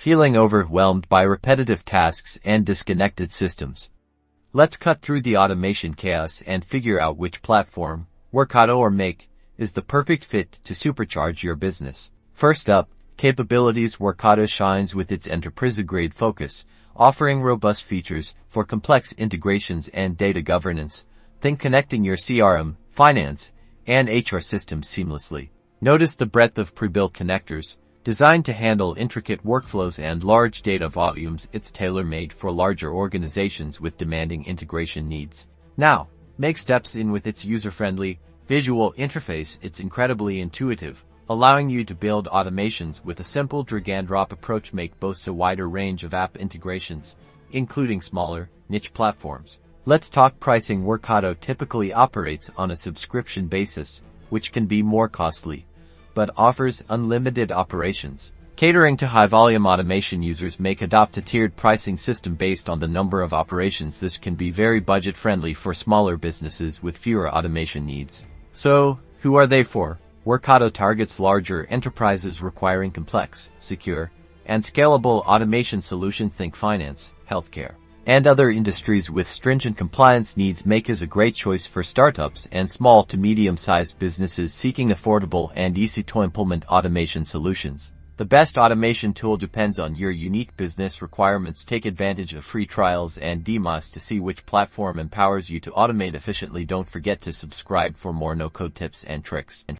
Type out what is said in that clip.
feeling overwhelmed by repetitive tasks and disconnected systems. Let's cut through the automation chaos and figure out which platform, Workato or Make, is the perfect fit to supercharge your business. First up, capabilities. Workato shines with its enterprise-grade focus, offering robust features for complex integrations and data governance. Think connecting your CRM, finance, and HR systems seamlessly. Notice the breadth of pre-built connectors. Designed to handle intricate workflows and large data volumes, it's tailor-made for larger organizations with demanding integration needs. Now, Make steps in with its user-friendly, visual interface. It's incredibly intuitive, allowing you to build automations with a simple drag-and-drop approach. Make boasts a wider range of app integrations, including smaller, niche platforms. Let's talk pricing. Workato typically operates on a subscription basis, which can be more costly, but offers unlimited operations. Catering to high-volume automation users, Make adopt a tiered pricing system based on the number of operations. This can be very budget-friendly for smaller businesses with fewer automation needs. So, who are they for? Workato targets larger enterprises requiring complex, secure, and scalable automation solutions. Think finance, healthcare, and other industries with stringent compliance needs. Make is a great choice for startups and small to medium-sized businesses seeking affordable and easy-to-implement automation solutions. The best automation tool depends on your unique business requirements. Take advantage of free trials and demos to see which platform empowers you to automate efficiently. Don't forget to subscribe for more no-code tips and tricks.